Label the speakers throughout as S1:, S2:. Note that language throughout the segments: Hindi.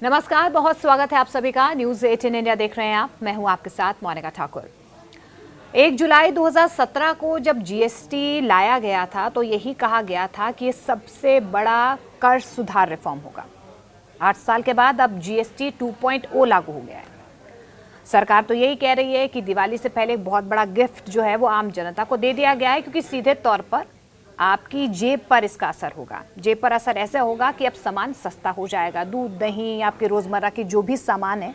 S1: नमस्कार, बहुत स्वागत है आप सभी का। न्यूज़ 18 इंडिया देख रहे हैं आप। मैं हूं आपके साथ मोनिका ठाकुर। 1 जुलाई 2017 को जब जीएसटी लाया गया था तो यही कहा गया था कि ये सबसे बड़ा कर सुधार रिफॉर्म होगा। 8 साल के बाद अब जीएसटी 2.0 लागू हो गया है। सरकार तो यही कह रही है कि दिवाली से पहले एक बहुत बड़ा गिफ्ट जो है वो आम जनता को दे दिया गया है, क्योंकि सीधे तौर पर आपकी जेब पर इसका असर होगा। जेब पर असर ऐसे होगा कि अब सामान सस्ता हो जाएगा। दूध, दही, आपके रोज़मर्रा की जो भी सामान है,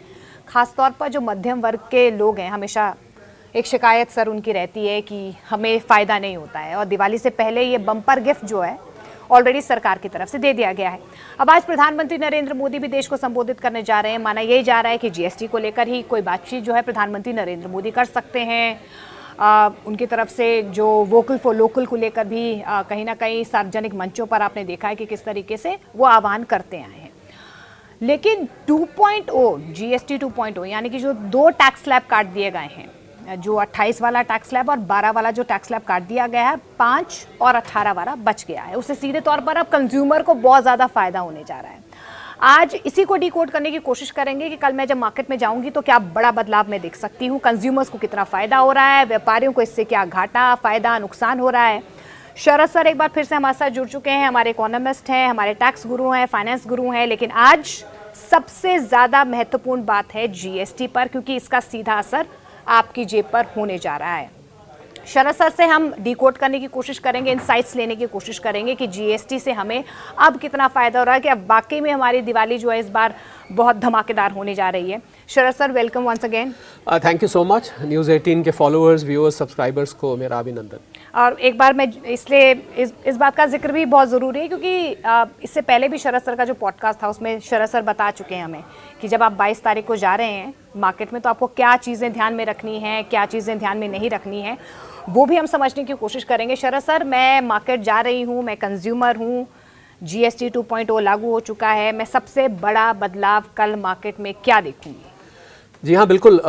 S1: ख़ास तौर पर जो मध्यम वर्ग के लोग हैं, हमेशा एक शिकायत सर उनकी रहती है कि हमें फ़ायदा नहीं होता है। और दिवाली से पहले ये बम्पर गिफ्ट जो है ऑलरेडी सरकार की तरफ से दे दिया गया है। अब आज प्रधानमंत्री नरेंद्र मोदी भी देश को संबोधित करने जा रहे हैं। माना यही जा रहा है कि जीएसटी को लेकर ही कोई बातचीत जो है प्रधानमंत्री नरेंद्र मोदी कर सकते हैं। उनकी तरफ से जो वोकल फॉर लोकल को लेकर भी कहीं ना कहीं सार्वजनिक मंचों पर आपने देखा है कि किस तरीके से वो आह्वान करते आए हैं। लेकिन 2.0 जीएसटी 2.0 यानी कि जो 2 टैक्स स्लैब काट दिए गए हैं, जो 28 वाला टैक्स स्लैब और 12 वाला जो टैक्स स्लैब काट दिया गया है, 5 और 18 वाला बच गया है। उससे सीधे तौर पर अब कंज्यूमर को बहुत ज़्यादा फायदा होने जा रहा है। आज इसी को डिकोड करने की कोशिश करेंगे कि कल मैं जब मार्केट में जाऊंगी तो क्या बड़ा बदलाव मैं देख सकती हूँ, कंज्यूमर्स को कितना फ़ायदा हो रहा है, व्यापारियों को इससे क्या घाटा, फ़ायदा, नुकसान हो रहा है। शरद सर एक बार फिर से हमारे साथ जुड़ चुके हैं। हमारे इकोनॉमिस्ट हैं, हमारे टैक्स गुरु हैं, फाइनेंस गुरु हैं। लेकिन आज सबसे ज़्यादा महत्वपूर्ण बात है जीएसटी पर, क्योंकि इसका सीधा असर आपकी जेब पर होने जा रहा है। शरद सर से हम डिकोड करने की कोशिश करेंगे, इनसाइट्स लेने की कोशिश करेंगे कि जीएसटी से हमें अब कितना फ़ायदा हो रहा है, कि अब वाकई में हमारी दिवाली जो है इस बार बहुत धमाकेदार होने जा रही है। Sharad sir, welcome once again.
S2: Thank you so much. News 18 के फॉलोअर्स, व्यूअर्स, सब्सक्राइबर्स को मेरा अभिनंदन।
S1: और एक बार मैं इसलिए इस बात का जिक्र भी बहुत ज़रूरी है, क्योंकि इससे पहले भी शरद सर का जो पॉडकास्ट था उसमें शरद सर बता चुके हैं हमें कि जब आप 22 तारीख को जा रहे हैं मार्केट में तो आपको क्या चीज़ें ध्यान में रखनी है, क्या चीज़ें ध्यान में नहीं रखनी है, वो भी हम समझने की कोशिश करेंगे। शरद सर, मैं मार्केट जा रही हूँ, मैं कंज्यूमर हूँ, जीएसटी 2.0 लागू हो चुका है, मैं सबसे बड़ा बदलाव कल मार्केट में क्या देखूँगी?
S2: जी हाँ, बिल्कुल।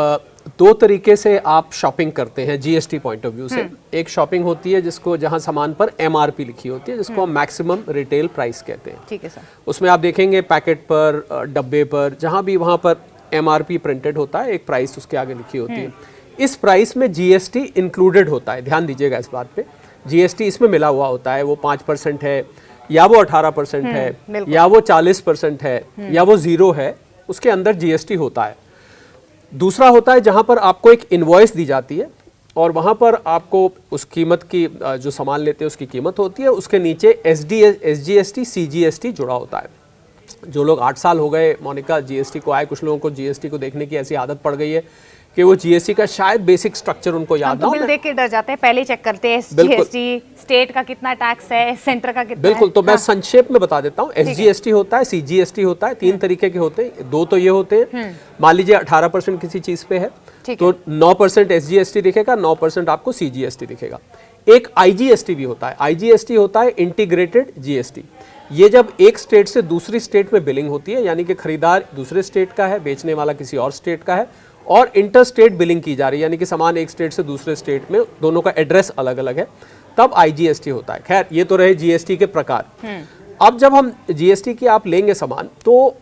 S2: 2 तरीके से आप शॉपिंग करते हैं जीएसटी पॉइंट ऑफ व्यू से। एक शॉपिंग होती है जिसको जहाँ सामान पर एमआरपी लिखी होती है, जिसको हम मैक्सिमम रिटेल प्राइस कहते हैं।
S1: ठीक है सर।
S2: उसमें आप देखेंगे पैकेट पर, डब्बे पर, जहाँ भी वहाँ पर एमआरपी प्रिंटेड होता है, एक प्राइस उसके आगे लिखी होती है। इस प्राइस में जीएसटी इंक्लूडेड होता है। ध्यान दीजिएगा इस बात पे, जीएसटी इसमें मिला हुआ होता है। वो 5% है, या वो 18% है, या वो 40% है, या वो 0 है, उसके अंदर जीएसटी होता है। दूसरा होता है जहां पर आपको एक इनवॉइस दी जाती है और वहां पर आपको उस कीमत की, जो सामान लेते हैं उसकी कीमत होती है, उसके नीचे एसजीएसटी, सीजीएसटी जुड़ा होता है। जो लोग 8 साल हो गए मोनिका जीएसटी को आए, कुछ लोगों को जीएसटी को देखने की ऐसी आदत पड़ गई है कि वो जीएसटी का शायद बेसिक स्ट्रक्चर उनको याद ना हो।
S1: बिल देख के डर जाते हैं, पहले चेक करते हैं जीएसटी, स्टेट का कितना टैक्स है, सेंटर का कितना
S2: बिल्कुल।
S1: है।
S2: तो मैं संक्षेप में बता देता हूँ। एसजीएसटी होता है, सीजीएसटी होता है, 3 तरीके के होते हैं। 2 तो ये होते हैं, मान लीजिए 18% किसी चीज पे है तो 9% एसजीएसटी दिखेगा, 9% आपको सीजीएसटी दिखेगा। एक आईजीएसटी भी होता है। आईजीएसटी होता है इंटीग्रेटेड जीएसटी। ये जब एक स्टेट से दूसरी स्टेट में बिलिंग होती है, यानी कि खरीदार दूसरे स्टेट का है, बेचने वाला किसी और स्टेट का है, और इंटर स्टेट बिलिंग की जा रही है, यानी कि सामान एक स्टेट से दूसरे स्टेट में, दोनों का एड्रेस अलग अलग है, तब आईजीएसटी होता है। खैर, ये तो रहे जीएसटी के प्रकार। अब जब हम जीएसटी की आप लेंगे सामान, तो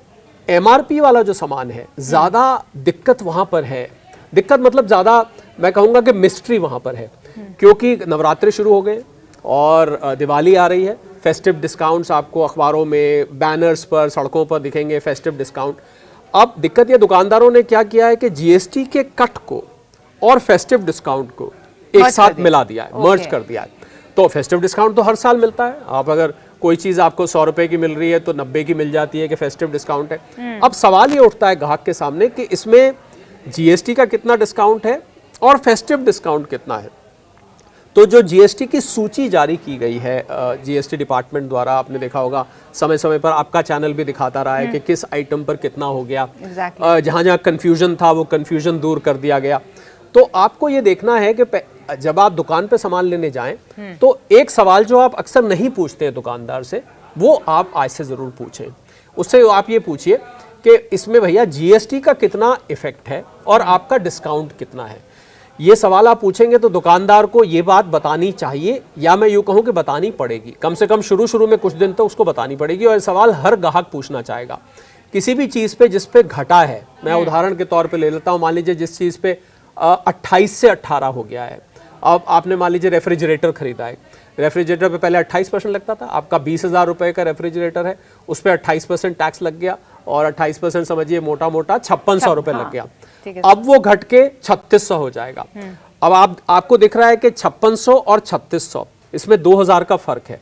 S2: एमआरपी वाला जो सामान है, ज़्यादा दिक्कत वहाँ पर है। दिक्कत मतलब ज़्यादा मैं कहूँगा कि मिस्ट्री वहाँ पर है, क्योंकि नवरात्रि शुरू हो गए और दिवाली आ रही है। फेस्टिव डिस्काउंट्स आपको अखबारों में, बैनर्स पर, सड़कों पर दिखेंगे फेस्टिव डिस्काउंट। अब दिक्कत ये, दुकानदारों ने क्या किया है कि जीएसटी के कट को और फेस्टिव डिस्काउंट को एक साथ मिला दिया है, मर्ज कर दिया है। तो फेस्टिव डिस्काउंट तो हर साल मिलता है। आप अगर कोई चीज़ आपको 100 रुपए की मिल रही है तो 90 की मिल जाती है कि फेस्टिव डिस्काउंट है। अब सवाल ये उठता है ग्राहक के सामने कि इसमें जीएसटी का कितना डिस्काउंट है और फेस्टिव डिस्काउंट कितना है। तो जो जीएसटी की सूची जारी की गई है जीएसटी डिपार्टमेंट द्वारा, आपने देखा होगा समय समय पर आपका चैनल भी दिखाता रहा है कि किस आइटम पर कितना हो गया। जहाँ जहाँ कन्फ्यूजन था वो कन्फ्यूजन दूर कर दिया गया। तो आपको ये देखना है कि जब आप दुकान पे सामान लेने जाएं तो एक सवाल जो आप अक्सर नहीं पूछते हैं दुकानदार से, वो आप आज से ज़रूर पूछें। उससे आप ये पूछिए कि इसमें भैया जीएसटी का कितना इफेक्ट है और आपका डिस्काउंट कितना है। ये सवाल आप पूछेंगे तो दुकानदार को ये बात बतानी चाहिए, या मैं यूँ कहूँ कि बतानी पड़ेगी। कम से कम शुरू में कुछ दिन तो उसको बतानी पड़ेगी, और सवाल हर ग्राहक पूछना चाहेगा किसी भी चीज़ पे जिस पे घटा है, मैं उदाहरण के तौर पे ले लेता हूँ, मान लीजिए जिस चीज़ पे 28 से 18 हो गया है, अब आपने मान लीजिए रेफ्रिजरेटर खरीदा है, रेफ्रिजरेटर पे पहले 28% लगता था, आपका 20,000 रुपये का रेफ्रिजरेटर है, उस पर 28% टैक्स लग गया और 28% समझिए मोटा मोटा 5600 रुपये लग गया। अब वो घट के 3600 हो जाएगा। अब आपको दिख रहा है कि 5600 और 3600 इसमें 2000 का फर्क है,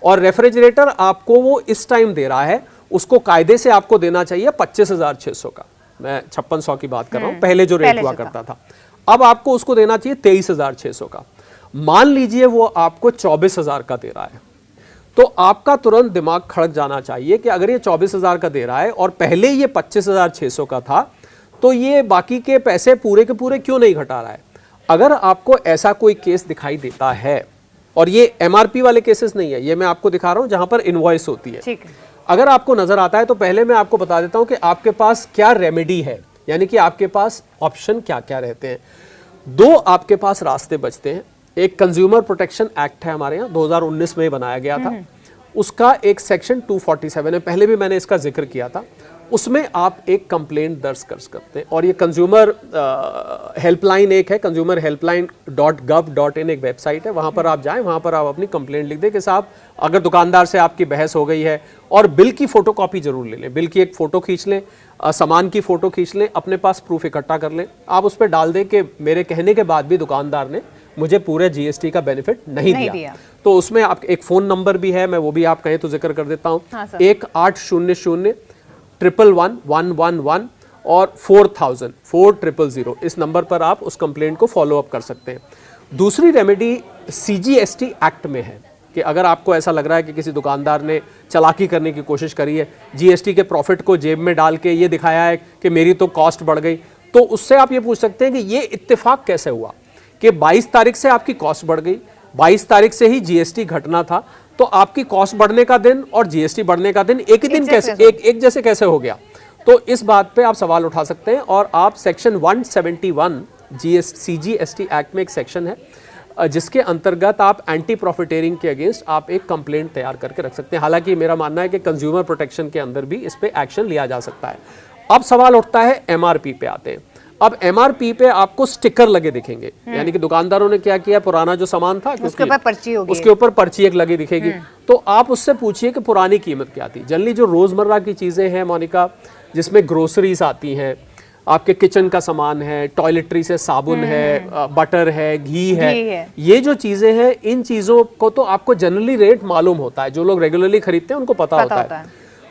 S2: और रेफ्रिजरेटर आपको वो इस टाइम दे रहा है, उसको कायदे से आपको देना चाहिए 25,600 का। मैं 5600 की बात कर रहा हूँ, पहले जो रेट हुआ करता था। अब आपको उसको देना चाहिए 23,600 का। मान लीजिए वो आपको 24,000 का दे रहा है, तो आपका तुरंत दिमाग खड़क जाना चाहिए कि अगर ये 24,000 का दे रहा है और पहले ये 25,600 का था, तो ये बाकी के पैसे पूरे के पूरे क्यों नहीं घटा रहा है। अगर आपको ऐसा कोई केस दिखाई देता है, और ये एमआरपी वाले केसेस नहीं है, ये मैं आपको दिखा रहा हूं जहां पर इनवॉइस होती है, ठीक है। अगर आपको नजर आता है तो पहले मैं आपको बता देता हूं कि आपके पास क्या रेमेडी है, यानी कि आपके पास ऑप्शन क्या क्या रहते हैं। दो आपके पास रास्ते बचते हैं। एक कंज्यूमर प्रोटेक्शन एक्ट है हमारे यहाँ, 2019 में बनाया गया था, उसका एक सेक्शन 247 है, पहले भी मैंने इसका जिक्र किया था। उसमें आप एक कंप्लेंट दर्ज कर सकते हैं, और ये कंज्यूमर हेल्पलाइन एक है, consumerhelpline.gov.in एक वेबसाइट है, वहाँ पर आप जाएं, वहाँ पर आप अपनी कंप्लेंट लिख दें कि साहब अगर दुकानदार से आपकी बहस हो गई है, और बिल की फोटोकॉपी जरूर ले लें, बिल की एक फ़ोटो खींच लें, सामान की फ़ोटो खींच लें, अपने पास प्रूफ इकट्ठा कर लें, आप उस पर डाल दें कि मेरे कहने के बाद भी दुकानदार ने मुझे पूरे जीएसटी का बेनिफिट नहीं दिया। तो उसमें आप एक फ़ोन नंबर भी है, मैं वो भी आप कहें तो जिक्र कर देता हूँ, 1800-111-111 और 4000-4000, इस नंबर पर आप उस कंप्लेंट को फॉलो अप कर सकते हैं। दूसरी रेमेडी सीजीएसटी एक्ट में है कि अगर आपको ऐसा लग रहा है कि किसी दुकानदार ने चालाकी करने की कोशिश करी है, जीएसटी के प्रॉफिट को जेब में डाल के ये दिखाया है कि मेरी तो कॉस्ट बढ़ गई, तो उससे आप ये पूछ सकते हैं कि ये इत्तेफाक कैसे हुआ कि 22 तारीख से आपकी कॉस्ट बढ़ गई, 22 तारीख से ही जीएसटी घटना था, तो आपकी कॉस्ट बढ़ने का दिन और जीएसटी बढ़ने का दिन एक ही दिन कैसे एक जैसे कैसे हो गया। तो इस बात पे आप सवाल उठा सकते हैं, और आप सेक्शन 171 सीजीएसटी एक्ट में एक सेक्शन है जिसके अंतर्गत आप एंटी प्रॉफिटेरिंग के अगेंस्ट आप एक कंप्लेंट तैयार करके रख सकते हैं। हालांकि मेरा मानना है कि कंज्यूमर प्रोटेक्शन के अंदर भी इस पे एक्शन लिया जा सकता है। अब सवाल उठता है एमआरपी पे आते हैं। अब एमआरपी पे आपको स्टिकर लगे दिखेंगे, यानी कि दुकानदारों ने क्या किया, पुराना जो सामान था उसके ऊपर पर्ची होगी, उसके ऊपर पर्ची एक लगी दिखेगी, तो आप उससे पूछिए कि पुरानी कीमत क्या थी। जनरली जो रोजमर्रा की चीजें हैं मोनिका, जिसमें ग्रोसरीज आती हैं, आपके किचन का सामान है, टॉयलेटरी से साबुन है, बटर है, घी है, ये जो चीजें हैं, इन चीजों को तो आपको जनरली रेट मालूम होता है, जो लोग रेगुलरली खरीदते हैं उनको पता होता है।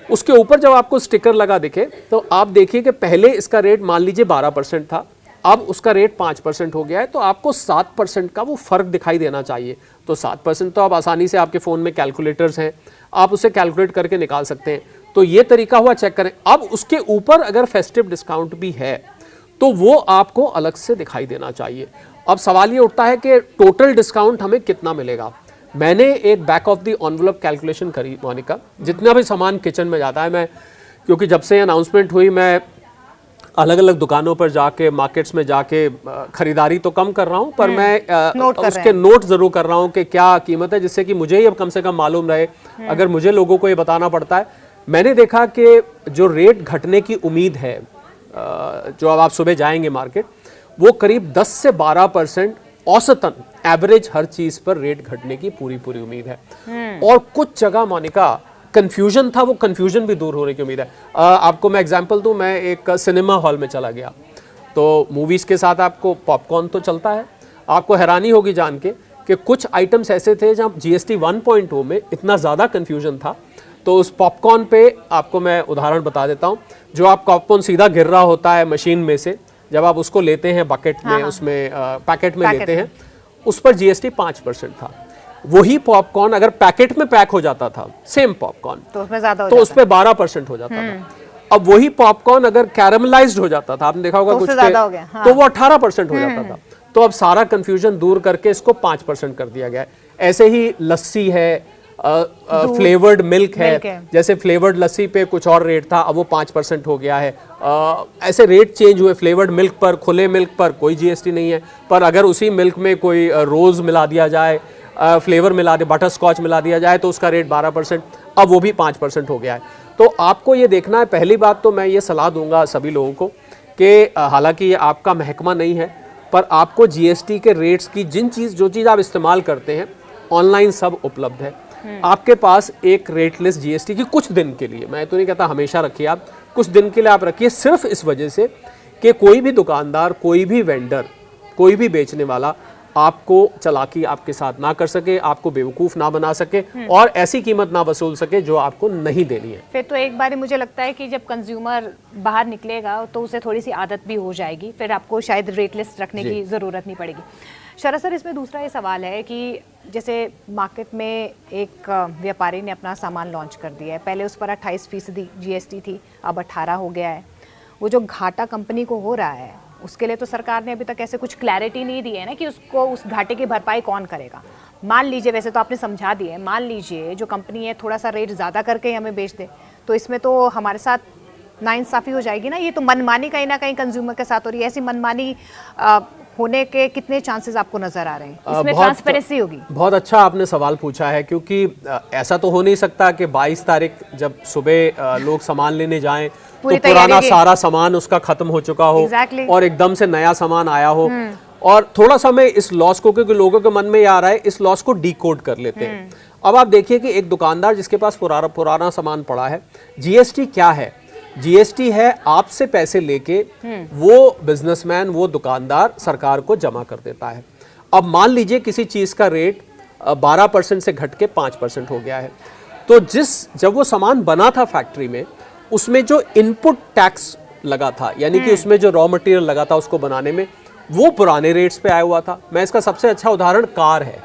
S2: उसके ऊपर जब आपको स्टिकर लगा दिखे तो आप देखिए कि पहले इसका रेट मान लीजिए 12% था, अब उसका रेट 5% हो गया है, तो आपको 7% का वो फर्क दिखाई देना चाहिए। तो 7% तो आप आसानी से, आपके फ़ोन में कैलकुलेटर्स हैं, आप उसे कैलकुलेट करके निकाल सकते हैं। तो ये तरीका हुआ, चेक करें। अब उसके ऊपर अगर फेस्टिव डिस्काउंट भी है तो वो आपको अलग से दिखाई देना चाहिए। अब सवाल ये उठता है कि टोटल डिस्काउंट हमें कितना मिलेगा। मैंने एक back of the envelope calculation करी मोनिका, जितना भी सामान किचन में जाता है, मैं क्योंकि जब से अनाउंसमेंट हुई मैं अलग अलग दुकानों पर जाके, मार्केट्स में जाके खरीदारी तो कम कर रहा हूं, पर मैं उसके नोट जरूर कर रहा हूं कि क्या कीमत है, जिससे कि मुझे ये कम से कम मालूम रहे अगर मुझे लोगों को ये बताना पड़ता है। मैंने देखा कि जो रेट घटने की उम्मीद है, जो अब आप सुबह जाएंगे मार्केट, वो करीब 10 से 12% औसतन एवरेज हर चीज पर रेट घटने की पूरी उम्मीद है। और कुछ जगह मोनिका कंफ्यूजन था, वो कंफ्यूजन भी दूर होने की उम्मीद है। आपको मैं एग्जांपल दूं, मैं एक सिनेमा हॉल में चला गया, तो मूवीज के साथ आपको पॉपकॉर्न तो चलता है। आपको हैरानी होगी जान के कि कुछ आइटम्स ऐसे थे जहां जीएसटी 1.0 में इतना ज़्यादा कन्फ्यूजन था। तो उस पॉपकॉर्न पे आपको मैं उदाहरण बता देता हूँ। जो आप पॉपकॉर्न सीधा गिर रहा होता है मशीन में से, जब आप उसको लेते हैं बकेट में, उसमें पैकेट में लेते हैं, उस पर जीएसटी 5% था। वही पॉपकॉर्न अगर पैकेट में पैक हो जाता था, सेम पॉपकॉर्न, तो उस पर 12% हो जाता था। अब वही पॉपकॉर्न अगर कैरमलाइज्ड हो जाता था, आपने देखा होगा कुछ तो वो 18% हो जाता था। तो अब सारा कंफ्यूजन दूर करके इसको 5% कर दिया गया है। ऐसे ही लस्सी है, फ्लेवर्ड मिल्क है, जैसे फ्लेवर्ड लस्सी पे कुछ और रेट था, अब वो 5% हो गया है। ऐसे रेट चेंज हुए। फ्लेवर्ड मिल्क पर, खुले मिल्क पर कोई जीएसटी नहीं है, पर अगर उसी मिल्क में कोई रोज़ मिला दिया जाए, फ्लेवर मिला दे, बटर स्कॉच मिला दिया जाए, तो उसका रेट 12%, अब वो भी 5% हो गया है। तो आपको ये देखना है, पहली बात तो मैं ये सलाह दूंगा सभी लोगों को कि हालांकि ये आपका महकमा नहीं है, पर आपको जीएसटी के रेट्स की जो चीज़ आप इस्तेमाल करते हैं ऑनलाइन सब उपलब्ध है। आपके पास एक रेट लिस्ट जीएसटी की कुछ दिन के लिए, मैं तो नहीं कहता हमेशा रखिए, आप कुछ दिन के लिए आप रखिए, सिर्फ इस वजह से कि कोई भी दुकानदार, कोई भी वेंडर, कोई भी बेचने वाला आपको चालाकी आपके साथ ना कर सके, आपको बेवकूफ़ ना बना सके और ऐसी कीमत ना वसूल सके जो आपको नहीं देनी है।
S1: फिर तो एक बार मुझे लगता है कि जब कंज्यूमर बाहर निकलेगा तो उसे थोड़ी सी आदत भी हो जाएगी, फिर आपको शायद रेट लिस्ट रखने की ज़रूरत नहीं पड़ेगी। शरद सर, इसमें दूसरा ये सवाल है कि जैसे मार्केट में एक व्यापारी ने अपना सामान लॉन्च कर दिया है, पहले उस पर 28% जीएसटी थी, अब 18 हो गया है। वो जो घाटा कंपनी को हो रहा है उसके लिए तो सरकार ने अभी तक ऐसे कुछ क्लैरिटी नहीं दी है ना कि उसको उस घाटे की भरपाई कौन करेगा। मान लीजिए, वैसे तो आपने समझा दिया है, मान लीजिए जो कंपनी है थोड़ा सा रेट ज़्यादा करके हमें बेच दे, तो इसमें तो हमारे साथ नाइंसाफ़ी हो जाएगी ना। ये तो मनमानी कहीं ना कहीं कंज्यूमर के साथ हो रही है। ऐसी मनमानी होने के कितने चांसेस आपको नजर आ रहे हैं? इसमें ट्रांसपेरेंसी होगी?
S2: बहुत अच्छा आपने सवाल पूछा है, क्योंकि ऐसा तो हो नहीं सकता कि 22 तारीख जब सुबह लोग सामान लेने जाएं तो पुराना सारा सामान उसका खत्म हो चुका हो और एकदम से नया सामान आया हो। और थोड़ा सा मैं इस लॉस को, क्योंकि लोगों के मन में ये आ रहा है, इस लॉस को डिकोड कर लेते हैं। अब आप देखिए कि एक दुकानदार जिसके पास पुराना सामान पड़ा है, जीएसटी क्या है? जीएसटी है आपसे पैसे लेके वो बिजनेसमैन, वो दुकानदार सरकार को जमा कर देता है। अब मान लीजिए किसी चीज का रेट 12% से घट के 5% हो गया है, तो जब वो सामान बना था फैक्ट्री में, उसमें जो इनपुट टैक्स लगा था, यानी कि उसमें जो रॉ मटेरियल लगा था उसको बनाने में, वो पुराने रेट्स पे आया हुआ था। मैं इसका सबसे अच्छा उदाहरण कार है।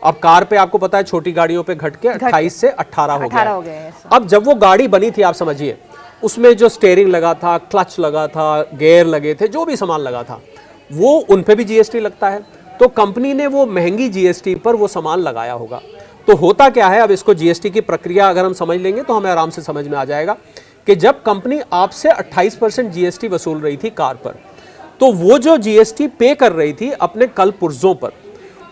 S2: अब कार पे आपको पता है छोटी गाड़ियों पे घट के 28 से 18 हो गया। अब जब वो गाड़ी बनी थी, आप समझिए, उसमें जो स्टीयरिंग लगा था, क्लच लगा था, गियर लगे थे, जो भी सामान लगा था, वो उन पे भी जीएसटी लगता है। तो कंपनी ने वो महंगी जीएसटी पर वो सामान लगाया होगा। तो होता क्या है, अब इसको जीएसटी की प्रक्रिया अगर हम समझ लेंगे तो हमें आराम से समझ में आ जाएगा कि जब कंपनी आपसे 28% जीएसटी वसूल रही थी कार पर, तो वो जो जीएसटी पे कर रही थी अपने कल पुर्जों पर,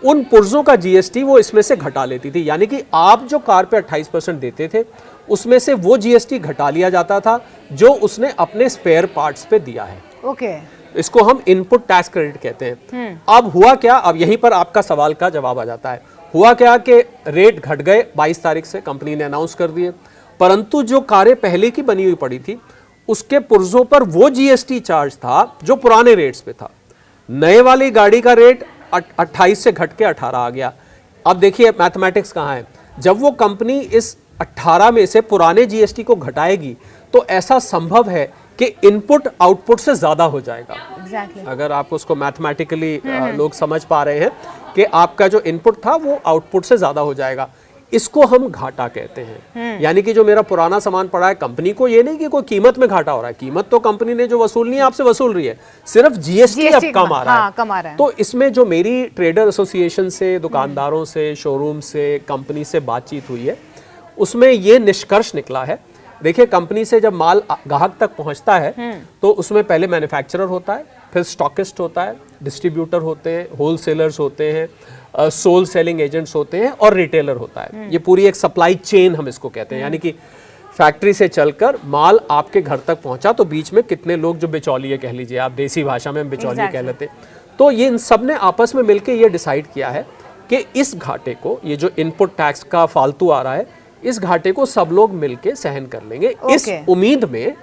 S2: उन पुर्जों का जीएसटी वो इसमें से घटा लेती थी। यानी कि आप जो कार पे 28% देते थे, उसमें से वो जीएसटी घटा लिया जाता था जो उसने अपने स्पेयर पार्ट्स पे दिया है।
S1: ओके।
S2: इसको हम इनपुट टैक्स क्रेडिट कहते हैं। अब हुआ क्या, अब यहीं पर आपका सवाल का जवाब आ जाता है। हुआ क्या कि रेट घट गए 22 तारीख से, कंपनी ने अनाउंस कर दिए, परंतु जो कारें पहले की बनी हुई पड़ी थी उसके पुर्जों पर वो जीएसटी चार्ज था जो पुराने रेट्स पे था। नए वाली गाड़ी का रेट 28 से घट के 18 आ गया। अब देखिए मैथमेटिक्स कहाँ है। जब वो कंपनी इस 18 में से पुराने जीएसटी को घटाएगी तो ऐसा संभव है कि इनपुट आउटपुट से ज्यादा हो जाएगा।
S1: exactly.
S2: अगर आप उसको मैथमेटिकली लोग समझ पा रहे हैं कि आपका जो इनपुट था वो आउटपुट से ज्यादा हो जाएगा, इसको हम घाटा कहते हैं। यानी कि जो मेरा पुराना सामान पड़ा है, कंपनी को ये नहीं कि कोई कीमत में घाटा हो रहा है, कीमत तो कंपनी ने जो वसूलनी है आपसे वसूल रही है, सिर्फ जीएसटी अब कम आ रहा है। तो इसमें जो मेरी ट्रेडर एसोसिएशन से, दुकानदारों से, शोरूम से, कंपनी से बातचीत हुई है, उसमें ये निष्कर्ष निकला है। देखिए, कंपनी से जब माल ग्राहक तक पहुंचता है तो उसमें पहले मैन्युफैक्चरर होता है, फिर स्टॉकिस्ट होता है, डिस्ट्रीब्यूटर होते हैं, होलसेलर्स होते हैं, सोल सेलिंग एजेंट्स होते हैं और रिटेलर होता है। ये पूरी एक सप्लाई चेन हम इसको कहते हैं। यानी कि फैक्ट्री से चलकर माल आपके घर तक पहुंचा तो बीच में कितने लोग, जो बिचौलिए कह लीजिए, आप देसी भाषा में बिचौलिए कह लेते हैं, तो ये इन सब ने आपस में मिलकर ये डिसाइड किया है कि इस घाटे को, ये जो इनपुट टैक्स का फालतू आ रहा है, इस घाटे को सब लोग मिलके सहन कर लेंगे। इस उम्मीद में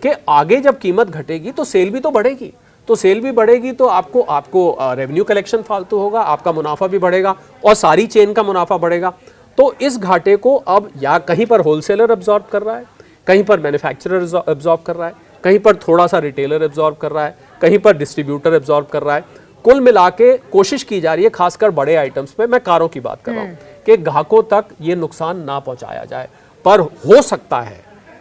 S2: कि आगे जब कीमत घटेगी तो सेल भी तो बढ़ेगी, तो सेल भी बढ़ेगी तो आपको रेवेन्यू कलेक्शन फालतू होगा, आपका मुनाफा भी बढ़ेगा और सारी चेन का मुनाफा बढ़ेगा। तो इस घाटे को अब या कहीं पर होलसेलर एब्जॉर्ब कर रहा है, कहीं पर मैन्युफैक्चरर एब्जॉर्ब कर रहा है, कहीं पर थोड़ा सा रिटेलर एब्जॉर्ब कर रहा है, कहीं पर डिस्ट्रीब्यूटर एब्जॉर्ब कर रहा है। कुल मिला के कोशिश की जा रही है, खासकर बड़े आइटम्स पे, मैं कारों की बात कर रहा हूँ, कि ग्राहकों तक ये नुकसान ना पहुंचाया जाए। पर हो सकता है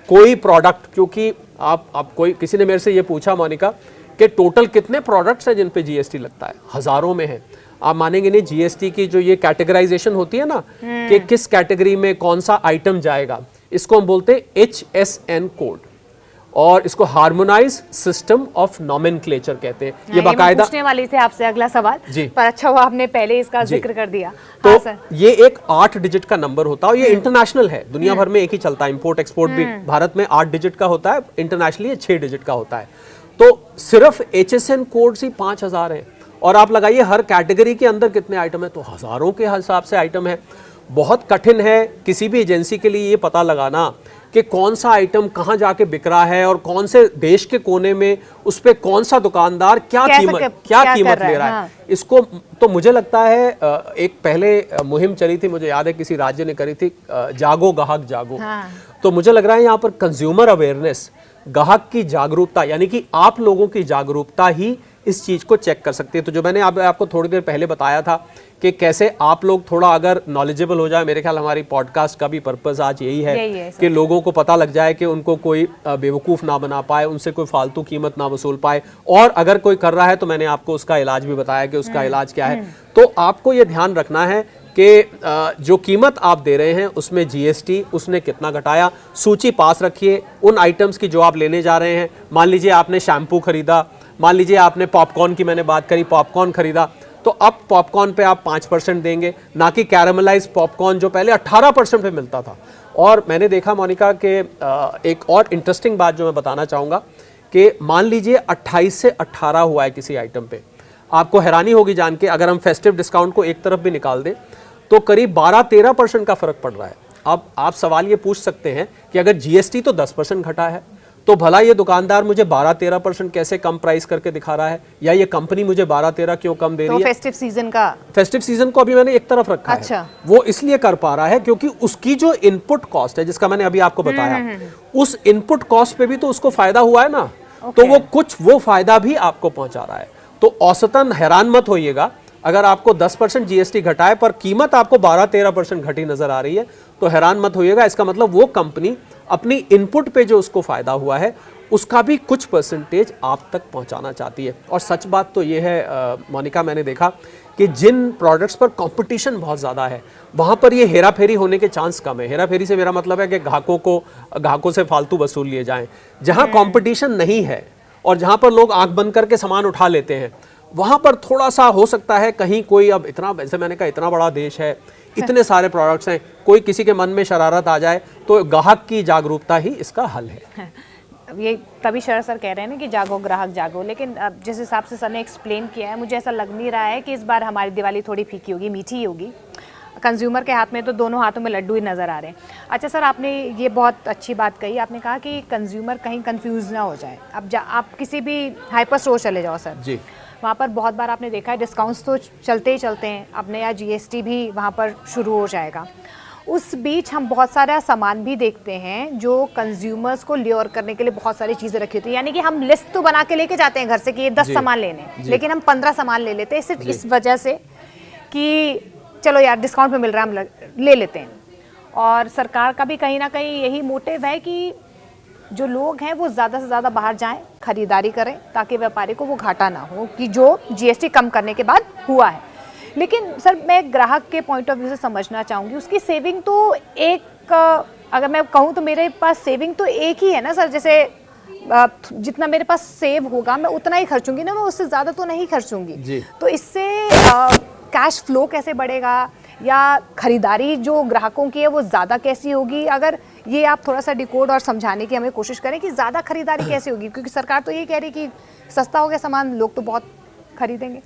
S2: कोई प्रोडक्ट, क्योंकि आप किसी ने मेरे से ये पूछा, मोनिका, कि टोटल कितने प्रोडक्ट्स हैं जिन पे जीएसटी लगता है? हजारों में है। आप मानेंगे नहीं, जीएसटी की जो ये कैटेगराइजेशन होती है ना, कि किस कैटेगरी में कौन सा आइटम जाएगा, इसको हम बोलते हैं HSN कोड। और इसको हार्मोनाइज सिस्टम ऑफ नॉमेनक्लेचर कहते हैं। ये
S1: मैं
S2: बाकायदा
S1: पूछने वाली थी आपसे अगला सवाल
S2: जी।
S1: पर अच्छा हुआ आपने पहले इसका
S2: जी।
S1: जिक्र कर दिया।
S2: तो
S1: हाँ सर।
S2: ये एक 8 डिजिट का नंबर होता है और ये इंटरनेशनल है, दुनिया भर में एक ही चलता है। इंपोर्ट एक्सपोर्ट भी भारत में 8 डिजिट का होता है, इंटरनेशनली ये 6 डिजिट का होता है। तो सिर्फ HSN कोड से 5000 है और आप लगाइए हर कैटेगरी के अंदर कितने आइटम है, तो हजारों के हिसाब से आइटम है। बहुत कठिन है किसी भी एजेंसी के लिए ये पता लगाना कि कौन सा आइटम कहाँ जाके बिक रहा है और कौन से देश के कोने में उस पे कौन सा दुकानदार क्या कीमत ले रहा है। हाँ। इसको तो मुझे लगता है एक पहले मुहिम चली थी, मुझे याद है किसी राज्य ने करी थी, जागो ग्राहक जागो। हाँ। तो मुझे लग रहा है यहाँ पर कंज्यूमर अवेयरनेस, ग्राहक की जागरूकता, यानी कि आप लोगों की जागरूकता ही इस चीज को चेक कर सकती है। तो जो मैंने आपको थोड़ी देर पहले बताया था कि कैसे आप लोग थोड़ा अगर नॉलेजेबल हो जाए, मेरे ख्याल हमारी पॉडकास्ट का भी पर्पस आज यही है कि लोगों को पता लग जाए कि उनको कोई बेवकूफ़ ना बना पाए, उनसे कोई फालतू कीमत ना वसूल पाए, और अगर कोई कर रहा है तो मैंने आपको उसका इलाज भी बताया कि उसका इलाज क्या है। तो आपको ये ध्यान रखना है कि जो कीमत आप दे रहे हैं उसमें GST उसने कितना घटाया, सूची पास रखिए उन आइटम्स की जो आप लेने जा रहे हैं। मान लीजिए आपने शैम्पू खरीदा, मान लीजिए आपने पॉपकॉर्न की मैंने बात करी, पॉपकॉर्न खरीदा, तो अब पॉपकॉर्न पे आप 5% देंगे, ना कि कैरामलाइज पॉपकॉर्न जो पहले 18% पे मिलता था। और मैंने देखा मोनिका के एक और इंटरेस्टिंग बात जो मैं बताना चाहूँगा कि मान लीजिए 28 से 18 हुआ है किसी आइटम पे, आपको हैरानी होगी जान के, अगर हम फेस्टिव डिस्काउंट को एक तरफ भी निकाल दें तो करीब 12-13% का फर्क पड़ रहा है। अब आप सवाल ये पूछ सकते हैं कि अगर GST तो 10% घटा है तो भला ये दुकानदार मुझे 12-13% कैसे कम प्राइस करके दिखा रहा है, या ये कंपनी मुझे 12-13 क्यों कम दे रही है।
S1: फेस्टिव सीजन
S2: को अभी मैंने एक तरफ रखा है, वो इसलिए कर पा रहा है क्योंकि उसकी जो इनपुट कॉस्ट है, जिसका मैंने अभी आपको बताया, उस इनपुट कॉस्ट पे भी तो उसको फायदा हुआ है ना, तो वो फायदा भी आपको पहुंचा रहा है। तो औसतन हैरान मत होइएगा अगर आपको 10% GST घटाए पर कीमत आपको 12-13% घटी नजर आ रही है, तो हैरान मत होइएगा। इसका मतलब वो कंपनी अपनी इनपुट पे जो उसको फायदा हुआ है उसका भी कुछ परसेंटेज आप तक पहुंचाना चाहती है। और सच बात तो ये है मोनिका, मैंने देखा कि जिन प्रोडक्ट्स पर कंपटीशन बहुत ज़्यादा है वहाँ पर ये हेरा फेरी होने के चांस कम है। हेरा फेरी से मेरा मतलब है कि ग्राहकों से फालतू वसूल लिए जाएं। जहाँ कंपटीशन नहीं है और जहाँ पर लोग आंख बंद करके सामान उठा लेते हैं, वहाँ पर थोड़ा सा हो सकता है कहीं कोई, अब इतना, वैसे मैंने कहा इतना बड़ा देश है, इतने सारे प्रोडक्ट्स हैं, कोई किसी के मन में शरारत आ जाए, तो ग्राहक की जागरूकता ही इसका हल है।
S1: ये तभी शरद सर कह रहे हैं ना कि जागो ग्राहक जागो, लेकिन अब जिस हिसाब से सर ने एक्सप्लेन किया है, मुझे ऐसा लग नहीं रहा है कि इस बार हमारी दिवाली थोड़ी फीकी होगी, मीठी ही होगी। कंज्यूमर के हाथ में तो दोनों हाथों में लड्डू ही नज़र आ रहे हैं। अच्छा सर, आपने ये बहुत अच्छी बात कही, आपने कहा कि कंज्यूमर कहीं कंफ्यूज ना हो जाए। अब आप किसी भी हाइपर स्टोर चले जाओ सर जी, वहाँ पर बहुत बार आपने देखा है डिस्काउंट्स तो चलते ही चलते हैं, अब नया GST भी वहाँ पर शुरू हो जाएगा। उस बीच हम बहुत सारा सामान भी देखते हैं जो कंज्यूमर्स को ल्योर करने के लिए बहुत सारी चीज़ें रखी होती है, यानी कि हम लिस्ट तो बना के लेके जाते हैं घर से कि ये 10 सामान लेने, लेकिन हम 15 सामान ले लेते हैं सिर्फ इस वजह से कि चलो यार डिस्काउंट में मिल रहा है, हम ले लेते हैं। और सरकार का भी कहीं ना कहीं यही मोटिव है कि जो लोग हैं वो ज़्यादा से ज़्यादा बाहर जाएं, खरीदारी करें, ताकि व्यापारी को वो घाटा ना हो कि जो GST कम करने के बाद हुआ है। लेकिन सर मैं ग्राहक के पॉइंट ऑफ व्यू से समझना चाहूँगी, उसकी सेविंग तो एक, अगर मैं कहूँ तो मेरे पास सेविंग तो एक ही है ना सर, जैसे जितना मेरे पास सेव होगा मैं उतना ही खर्चूंगी ना, मैं उससे ज़्यादा तो नहीं खर्चूंगी। तो इससे कैश फ्लो कैसे बढ़ेगा, या खरीदारी जो ग्राहकों की है वो ज़्यादा कैसी होगी? अगर ये आप थोड़ा सा डिकोड और समझाने की हमें कोशिश करें कि ज़्यादा खरीदारी कैसे होगी, क्योंकि सरकार तो ये कह रही है कि सस्ता हो गया सामान, लोग तो बहुत खरीदेंगे।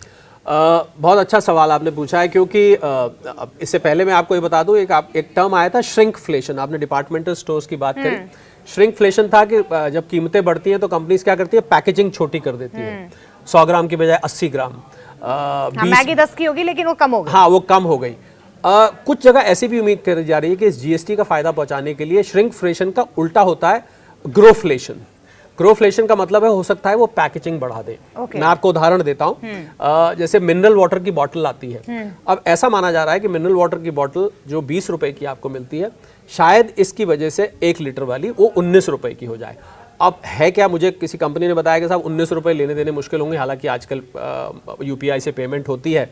S2: बहुत अच्छा सवाल आपने पूछा है, क्योंकि इससे पहले मैं आपको ये बता दूं, एक टर्म आया था श्रिंकफ्लेशन। आपने डिपार्टमेंटल स्टोर्स की बात करी, श्रिंकफ्लेशन था कि जब कीमतें बढ़ती हैं तो कंपनीज क्या करती है, पैकेजिंग छोटी कर देती है, 100 ग्राम की बजाय 80 ग्राम।
S1: मैगी 10 की होगी लेकिन वो कम हो गई।
S2: हाँ, वो कम हो गई। कुछ जगह ऐसी भी उम्मीद करी जा रही है कि इस GST का फायदा पहुंचाने के लिए श्रिंकफ्लेशन का उल्टा होता है ग्रोफ्लेशन। ग्रोफ्लेशन का मतलब है, हो सकता है वो पैकेजिंग बढ़ा दे। मैं आपको उदाहरण देता हूँ, जैसे मिनरल वाटर की बोतल आती है। अब ऐसा माना जा रहा है कि मिनरल वाटर की बोतल जो 20 रुपए की आपको मिलती है, शायद इसकी वजह से 1 लीटर वाली वो 19 रुपए की हो जाए। अब है क्या, मुझे किसी कंपनी ने बताया कि साहब 19 रुपए लेने देने मुश्किल होंगे, हालांकि आजकल UPI से पेमेंट होती है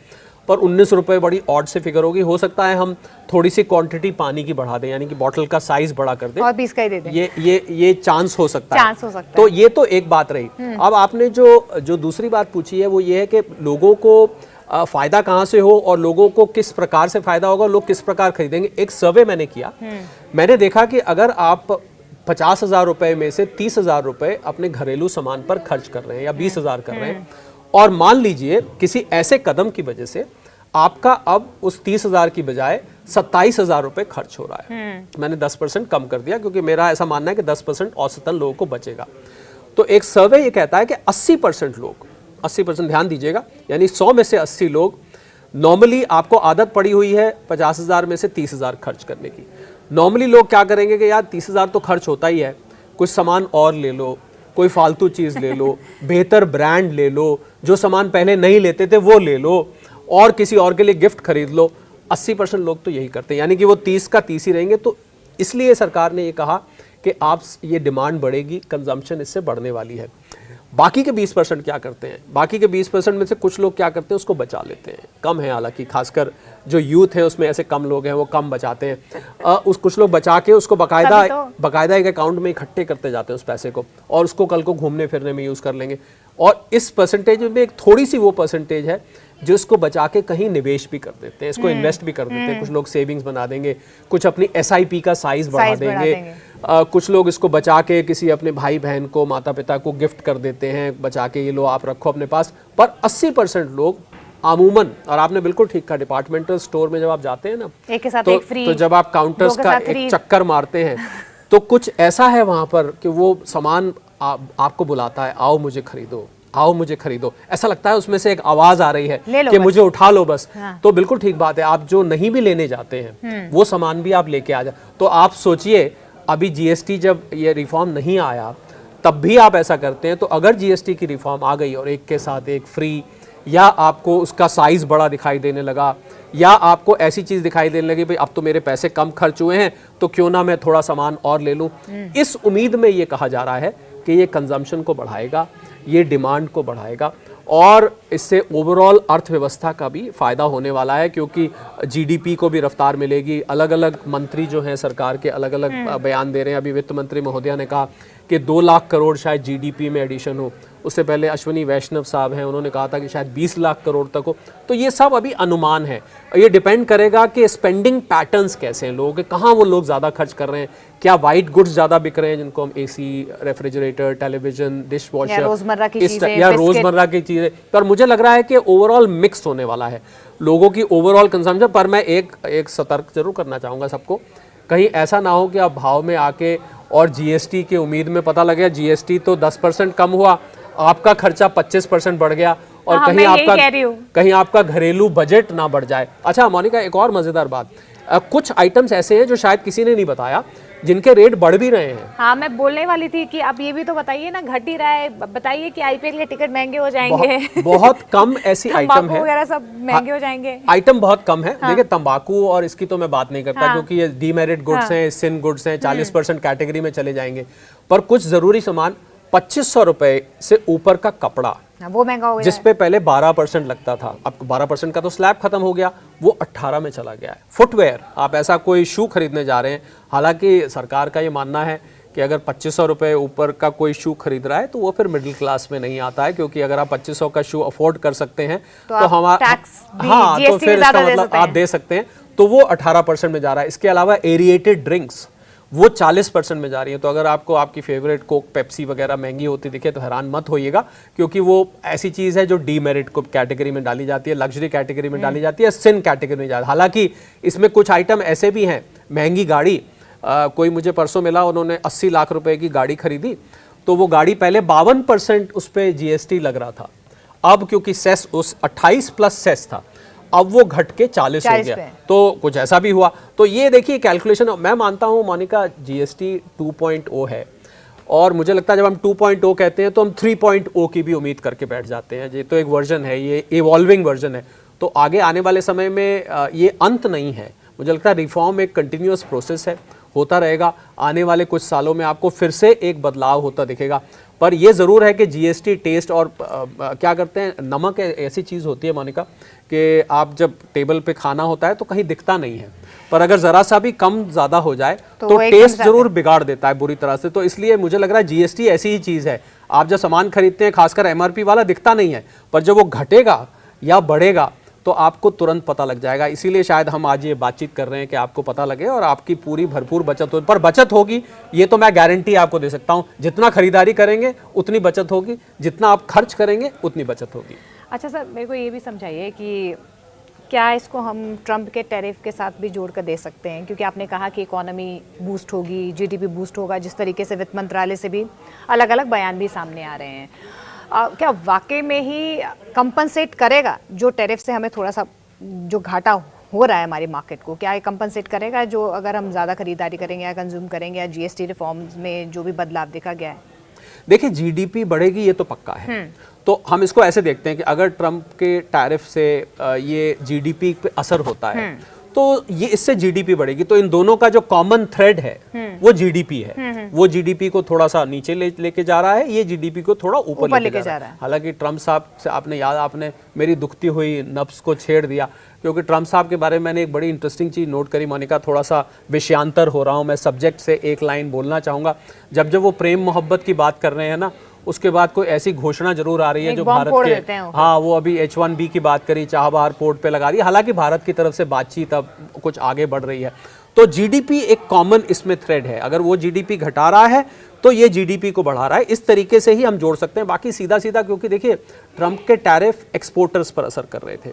S2: पर 19 रुपए बड़ी ऑड से फिगर होगी। हो सकता है हम थोड़ी सी क्वांटिटी पानी की बढ़ा दें, यानी कि बॉटल का साइज बड़ा कर दें
S1: और 20 का ही दे दें।
S2: ये चांस हो सकता है।
S1: हो सकता है।
S2: तो ये तो एक बात रही। अब आपने जो दूसरी बात पूछी है वो ये है कि लोगों को फायदा कहाँ से हो और लोगों को किस प्रकार से फायदा होगा, लोग किस प्रकार खरीदेंगे। एक सर्वे मैंने किया, मैंने देखा कि अगर आप 50,000 रुपए में से 30,000 रुपए अपने घरेलू सामान पर खर्च कर रहे हैं या 20,000 कर रहे हैं, और मान लीजिए किसी ऐसे कदम की वजह से आपका अब उस 30,000 की बजाय 27,000 रुपए खर्च हो रहा है, मैंने 10% कम कर दिया, क्योंकि मेरा ऐसा मानना है कि 10% औसतन लोगों को बचेगा। तो एक सर्वे ये कहता है कि 80% लोग, 80% ध्यान दीजिएगा, यानी 100 में से 80 लोग, नॉर्मली आपको आदत पड़ी हुई है 50,000 में से 30,000 खर्च करने की। नॉर्मली लोग क्या करेंगे कि यार 30,000 तो खर्च होता ही है, कुछ सामान और ले लो, कोई फालतू चीज़ ले लो, बेहतर ब्रांड ले लो, जो सामान पहले नहीं लेते थे वो ले लो, और किसी और के लिए गिफ्ट खरीद लो। 80% लोग तो यही करते हैं, यानी कि वो 30 का 30 ही रहेंगे। तो इसलिए सरकार ने ये कहा कि आप ये डिमांड बढ़ेगी, कंजम्पशन इससे बढ़ने वाली है। बाकी के 20% क्या करते हैं? बाकी के 20% में से कुछ लोग क्या करते हैं, उसको बचा लेते हैं। कम है हालांकि, खासकर जो यूथ है उसमें ऐसे कम लोग हैं, वो कम बचाते हैं। कुछ लोग बचा के उसको बाकायदा एक अकाउंट में इकट्ठे करते जाते हैं उस पैसे को, और उसको कल को घूमने फिरने में यूज़ कर लेंगे। और इस परसेंटेज में एक थोड़ी सी वो परसेंटेज है जो इसको बचा के कहीं निवेश भी कर देते हैं, इसको इन्वेस्ट भी कर देते हैं। कुछ लोग सेविंग्स बना देंगे, कुछ अपनी SIP का साइज बढ़ा देंगे, कुछ लोग इसको बचा के किसी अपने भाई बहन को, माता पिता को गिफ्ट कर देते हैं, बचा के ये लो आप रखो अपने पास। पर 80% लोग अमूमन, और आपने बिल्कुल ठीक कहा, डिपार्टमेंटल स्टोर में जब आप जाते हैं ना,
S1: एक के साथ
S2: तो,
S1: एक फ्री,
S2: तो जब आप काउंटर्स का एक चक्कर मारते हैं तो कुछ ऐसा है वहां पर कि वो सामान आपको बुलाता है, आओ मुझे खरीदो, आओ मुझे खरीदो। ऐसा लगता है उसमें से एक आवाज आ रही है कि मुझे उठा लो बस। हाँ। तो बिल्कुल ठीक बात है, आप जो नहीं भी लेने जाते हैं वो सामान भी आप लेके आ जाए। तो आप सोचिए, अभी GST जब ये रिफॉर्म नहीं आया तब भी आप ऐसा करते हैं, तो अगर GST की रिफॉर्म आ गई और एक के साथ एक फ्री, या आपको उसका साइज बड़ा दिखाई देने लगा, या आपको ऐसी चीज दिखाई देने लगी भाई अब तो मेरे पैसे कम खर्च हुए हैं तो क्यों ना मैं थोड़ा सामान और ले लूं, इस उम्मीद में ये कहा जा रहा है कि ये कंजम्पशन को बढ़ाएगा, ये डिमांड को बढ़ाएगा, और इससे ओवरऑल अर्थव्यवस्था का भी फ़ायदा होने वाला है, क्योंकि GDP को भी रफ्तार मिलेगी। अलग अलग मंत्री जो हैं सरकार के अलग अलग बयान दे रहे हैं। अभी वित्त मंत्री महोदया ने कहा कि 2 लाख करोड़ शायद GDP में एडिशन हो। उससे पहले अश्विनी वैष्णव साहब हैं, उन्होंने कहा था कि शायद 20 लाख करोड़ तक हो। तो ये सब अभी अनुमान है, ये डिपेंड करेगा कि स्पेंडिंग पैटर्न्स कैसे हैं लोगों के, कहाँ वो लोग ज़्यादा खर्च कर रहे हैं। क्या वाइट गुड्स ज़्यादा बिक रहे हैं, जिनको हम AC, refrigerator, television, dish washer, या रोज़मर्रा की चीज़ें। पर मुझे लग रहा है कि ओवरऑल मिक्स होने वाला है लोगों की ओवरऑल कंजम्पशन। पर मैं एक सतर्क जरूर करना चाहूँगा सबको, कहीं ऐसा ना हो कि आप भाव में आके और GST की उम्मीद में पता लगे GST तो 10% कम हुआ, आपका खर्चा 25% बढ़ गया, और कहीं आपका घरेलू बजट ना बढ़ जाए। अच्छा मोनिका, एक और मजेदार बात, कुछ आइटम्स ऐसे हैं जो शायद किसी ने नहीं बताया, जिनके रेट बढ़ भी रहे हैं।
S1: हाँ, मैं बोलने वाली थी कि आप ये भी तो बताइए ना, घट ही रहा है, बताइए कि IPL के टिकट महंगे हो जाएंगे।
S2: बहुत कम ऐसी आइटम है,
S1: वगैरह सब महंगे हो जाएंगे।
S2: आइटम बहुत कम है। देखिए तंबाकू और इसकी तो मैं बात नहीं करता, क्योंकि ये डीमेरिट गुड्स हैं, सिन गुड्स हैं, 40% कैटेगरी में चले जाएंगे। पर कुछ जरूरी सामान, 2500 रुपए से ऊपर का कपड़ा,
S1: वो महंगा हो गया,
S2: जिस पे पहले 12% लगता था, अब 12% का तो स्लैब खत्म हो गया, वो 18 में चला गया है। फुटवेयर, आप ऐसा कोई शू खरीदने जा रहे हैं, हालांकि सरकार का ये मानना है कि अगर 2500 रुपए ऊपर का कोई शू खरीद रहा है तो वो फिर मिडिल क्लास में नहीं आता है, क्योंकि अगर आप 2500 का शू अफोर्ड कर सकते हैं तो हमारा, हाँ, तो फिर इसका मतलब आप दे सकते हैं, तो वो 18% में जा रहा है। इसके अलावा एरिएटेड ड्रिंक्स वो 40% में जा रही है। तो अगर आपको आपकी फेवरेट कोक, पेप्सी वगैरह महंगी होती दिखे तो हैरान मत होइएगा, क्योंकि वो ऐसी चीज़ है जो डीमेरिट को कैटेगरी में डाली जाती है, लग्जरी कैटेगरी में डाली जाती है, सिन कैटेगरी में जाती है। हालांकि इसमें कुछ आइटम ऐसे भी हैं, महंगी गाड़ी, कोई मुझे परसों मिला, उन्होंने 80 लाख रुपए की गाड़ी खरीदी, तो वो गाड़ी पहले 52% उस पर GST लग रहा था, अब क्योंकि सेस उस 28 प्लस सेस था, अब वो घट के 40 हो गया। तो कुछ ऐसा भी हुआ। तो ये देखिए कैलकुलेशन, मैं मानता हूँ मोनिका GST 2.0 है, और मुझे लगता है जब हम 2.0 कहते हैं तो हम 3.0 की भी उम्मीद करके बैठ जाते हैं। ये तो एक वर्जन है, ये इवॉल्विंग वर्जन है, तो आगे आने वाले समय में ये अंत नहीं है। मुझे लगता है रिफॉर्म एक कंटिन्यूअस प्रोसेस है, होता रहेगा। आने वाले कुछ सालों में आपको फिर से एक बदलाव होता दिखेगा। पर ये ज़रूर है कि जीएसटी टेस्ट और क्या करते हैं, नमक ऐसी चीज़ होती है मोनिका कि आप जब टेबल पे खाना होता है तो कहीं दिखता नहीं है, पर अगर ज़रा सा भी कम ज़्यादा हो जाए तो टेस्ट ज़रूर बिगाड़ देता है बुरी तरह से। तो इसलिए मुझे लग रहा है जीएसटी ऐसी ही चीज़ है, आप जब सामान खरीदते हैं खासकर एमआरपी वाला दिखता नहीं है, पर जब वो घटेगा या बढ़ेगा तो आपको तुरंत पता लग जाएगा। इसीलिए शायद हम आज ये बातचीत कर रहे हैं कि आपको पता लगे और आपकी पूरी भरपूर बचत हो। पर बचत होगी ये तो मैं गारंटी आपको दे सकता हूँ, जितना खरीदारी करेंगे उतनी बचत होगी, जितना आप खर्च करेंगे उतनी बचत होगी।
S1: अच्छा सर, मेरे को ये भी समझाइए कि क्या इसको हम ट्रंप के टैरिफ के साथ भी जोड़ कर दे सकते हैं, क्योंकि आपने कहा कि इकोनॉमी बूस्ट होगी, जीडीपी बूस्ट होगा, जिस तरीके से वित्त मंत्रालय से भी अलग अलग बयान भी सामने आ रहे हैं। क्या वाकई में ही कंपनसेट करेगा जो टैरिफ से हमें थोड़ा सा जो घाटा हो रहा है हमारी मार्केट को, क्या ये कंपनसेट करेगा जो अगर हम ज़्यादा खरीदारी करेंगे या कंज्यूम करेंगे या जीएसटी रिफॉर्म्स में जो भी बदलाव देखा गया है?
S2: देखिए जीडीपी बढ़ेगी ये तो पक्का है। तो हम इसको ऐसे देखते हैं कि अगर ट्रंप के टैरिफ से ये जीडीपी पे असर होता है तो ये इससे जीडीपी बढ़ेगी। तो इन दोनों का जो कॉमन थ्रेड है वो जीडीपी है। वो जीडीपी को थोड़ा सा नीचे लेके जा रहा है, ये जीडीपी को थोड़ा ऊपर लेके जा रहा है। हालांकि ट्रंप साहब से आपने मेरी दुखती हुई नफ्स को छेड़ दिया, क्योंकि ट्रंप साहब के बारे में मैंने एक बड़ी इंटरेस्टिंग चीज़ नोट करी मोनिका। थोड़ा सा विषयांतर हो रहा हूँ मैं, सब्जेक्ट से एक लाइन बोलना चाहूँगा। जब वो प्रेम मोहब्बत की बात कर रहे हैं ना, उसके बाद कोई ऐसी घोषणा जरूर आ रही है जो भारत के, हाँ वो अभी H1B की बात करी, चाबहार पोर्ट पे लगा रही है। हालांकि भारत की तरफ से बातचीत अब कुछ आगे बढ़ रही है। तो जीडीपी एक कॉमन इसमें थ्रेड है, अगर वो जीडीपी घटा रहा है तो ये जीडीपी को बढ़ा रहा है। इस तरीके से ही हम जोड़ सकते हैं। बाकी सीधा सीधा, क्योंकि देखिए ट्रंप के टैरिफ एक्सपोर्टर्स पर असर कर रहे थे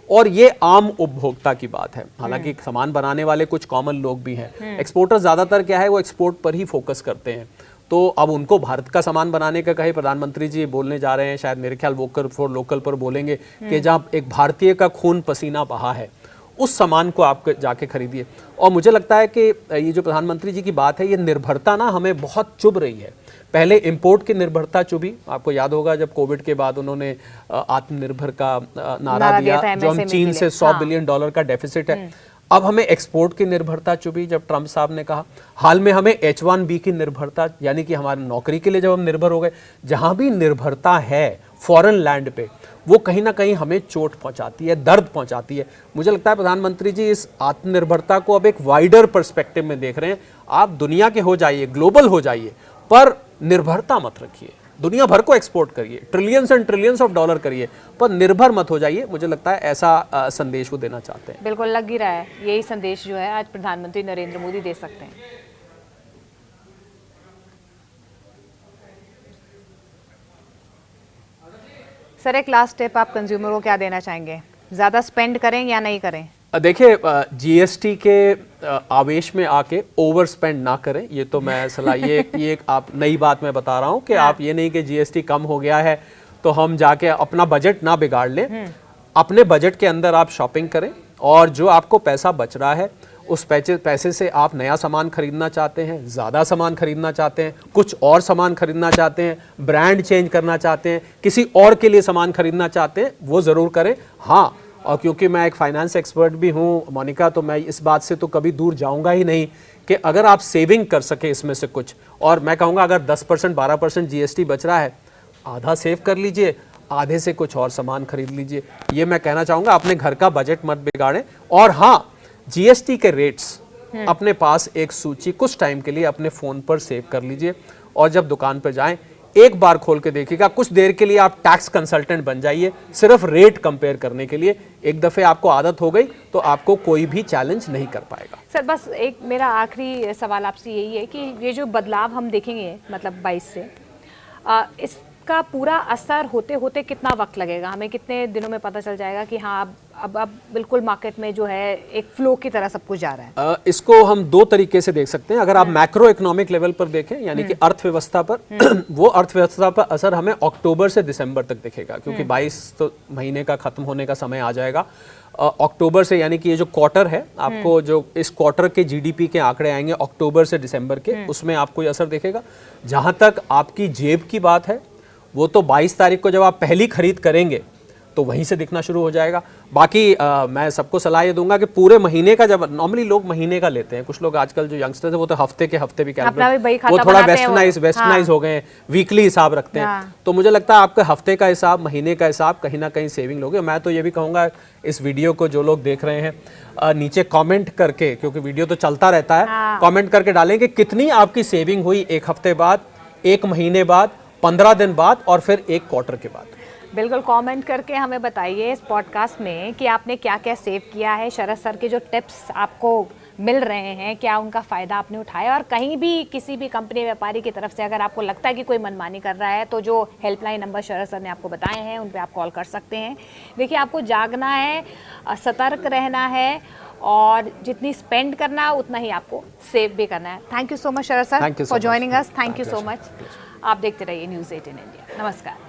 S2: और ये आम उपभोक्ता की बात है। हालांकि सामान बनाने वाले कुछ कॉमन लोग भी हैं, एक्सपोर्टर ज्यादातर क्या है वो एक्सपोर्ट पर ही फोकस करते हैं। तो अब उनको भारत का सामान बनाने का कहे, प्रधानमंत्री जी बोलने जा रहे हैं, शायद मेरे ख्याल वोकल फॉर लोकल पर बोलेंगे कि जहाँ एक भारतीय का खून पसीना बहा है उस सामान को आप जाके खरीदिए। और मुझे लगता है कि ये जो प्रधानमंत्री जी की बात है, ये निर्भरता ना हमें बहुत चुभ रही है। पहले इंपोर्ट की निर्भरता चुभी, आपको याद होगा जब कोविड के बाद उन्होंने आत्मनिर्भर का नारा दिया, जो हम चीन से $100 बिलियन का डेफिसिट है। अब हमें एक्सपोर्ट की निर्भरता चुभी जब ट्रंप साहब ने कहा। हाल में हमें H1B की निर्भरता, यानी कि हमारी नौकरी के लिए जब हम निर्भर हो गए। जहां भी निर्भरता है फॉरेन लैंड पे, वो कहीं ना कहीं हमें चोट पहुंचाती है, दर्द पहुंचाती है। मुझे लगता है प्रधानमंत्री जी इस आत्मनिर्भरता को अब एक वाइडर पर्सपेक्टिव में देख रहे हैं। आप दुनिया के हो जाइए, ग्लोबल हो जाइए, पर निर्भरता मत रखिए। दुनिया भर को एक्सपोर्ट करिए, trillions and trillions of dollar करिए, पर निर्भर मत हो जाइए। मुझे लगता है ऐसा संदेश वो देना चाहते हैं।
S1: बिल्कुल लग ही रहा है, यही संदेश जो है आज प्रधानमंत्री नरेंद्र मोदी दे सकते हैं। सर, एक लास्ट टिप आप कंज्यूमर को क्या देना चाहेंगे? ज्यादा स्पेंड करें या नहीं करें?
S2: देखिए जीएसटी के आवेश में आके ओवर स्पेंड ना करें, ये तो मैं सलाह, ये एक आप नई बात मैं बता रहा हूँ कि आप ये नहीं कि जीएसटी कम हो गया है तो हम जाके अपना बजट ना बिगाड़ लें। अपने बजट के अंदर आप शॉपिंग करें और जो आपको पैसा बच रहा है उस पैसे से आप नया सामान खरीदना चाहते हैं, ज़्यादा सामान खरीदना चाहते हैं, कुछ और सामान खरीदना चाहते हैं, ब्रांड चेंज करना चाहते हैं, किसी और के लिए सामान खरीदना चाहते हैं, वो ज़रूर करें। हाँ, और क्योंकि मैं एक फाइनेंस एक्सपर्ट भी हूँ मोनिका, तो मैं इस बात से तो कभी दूर जाऊँगा ही नहीं कि अगर आप सेविंग कर सके इसमें से कुछ, और मैं कहूँगा अगर 10% 12% जीएसटी बच रहा है, आधा सेव कर लीजिए, आधे से कुछ और सामान खरीद लीजिए। ये मैं कहना चाहूँगा, अपने घर का बजट मत बिगाड़ें। और हाँ, जीएसटी के रेट्स अपने पास एक सूची कुछ टाइम के लिए अपने फ़ोन पर सेव कर लीजिए, और जब दुकान पर जाएं एक बार खोल के देखिएगा। कुछ देर के लिए आप टैक्स कंसल्टेंट बन जाइए, सिर्फ रेट कंपेयर करने के लिए। एक दफ़े आपको आदत हो गई तो आपको कोई भी चैलेंज नहीं कर पाएगा।
S1: सर, बस एक मेरा आखिरी सवाल आपसे यही है कि ये जो बदलाव हम देखेंगे मतलब 22 से, इसका पूरा असर होते होते कितना वक्त लगेगा? हमें कितने दिनों में पता चल जाएगा कि हाँ अब बिल्कुल मार्केट में जो है एक फ्लो की तरह सब कुछ जा रहा है?
S2: इसको हम दो तरीके से देख सकते हैं। अगर आप मैक्रो इकोनॉमिक लेवल पर देखें, यानी कि अर्थव्यवस्था पर, वो अर्थव्यवस्था पर असर हमें अक्टूबर से दिसंबर तक दिखेगा, क्योंकि 22 तो महीने का खत्म होने का समय आ जाएगा। अक्टूबर से, यानी कि ये जो क्वार्टर है, आपको जो इस क्वार्टर के जीडीपी के आंकड़े आएंगे अक्टूबर से दिसंबर के, उसमें आपको ये असर दिखेगा। जहां तक आपकी जेब की बात है, वो तो 22 तारीख को जब आप पहली खरीद करेंगे तो वहीं से दिखना शुरू हो जाएगा। बाकी मैं सबको सलाह ये दूंगा कि पूरे महीने का, जब नॉर्मली लोग महीने का लेते हैं, कुछ लोग आजकल जो यंगस्टर्स हैं वो तो हफ्ते के हफ्ते भी कैलकुलेट, वो थोड़ा वेस्टर्नाइज हो गए, वीकली हिसाब रखते हैं। तो मुझे लगता है आपके हफ्ते का हिसाब, महीने का हिसाब कहीं ना कहीं सेविंग लोगे। मैं तो ये भी कहूँगा इस वीडियो को जो लोग देख रहे हैं नीचे कमेंट करके, क्योंकि वीडियो तो चलता रहता है, कमेंट करके डालें कि कितनी आपकी सेविंग हुई एक हफ्ते बाद, एक महीने बाद, 15 दिन बाद और फिर एक क्वार्टर के बाद।
S1: बिल्कुल कमेंट करके हमें बताइए इस पॉडकास्ट में कि आपने क्या क्या सेव किया है। शरद सर के जो टिप्स आपको मिल रहे हैं, क्या उनका फ़ायदा आपने उठाया, और कहीं भी किसी भी कंपनी व्यापारी की तरफ से अगर आपको लगता है कि कोई मनमानी कर रहा है तो जो हेल्पलाइन नंबर शरद सर ने आपको बताए हैं उन पे आप कॉल कर सकते हैं। देखिए, आपको जागना है, सतर्क रहना है, और जितनी स्पेंड करना उतना ही आपको सेव भी करना है। Thank you so much Sharad sir for joining us. Thank you so much. आप देखते रहिए न्यूज़ 18 इंडिया। नमस्कार।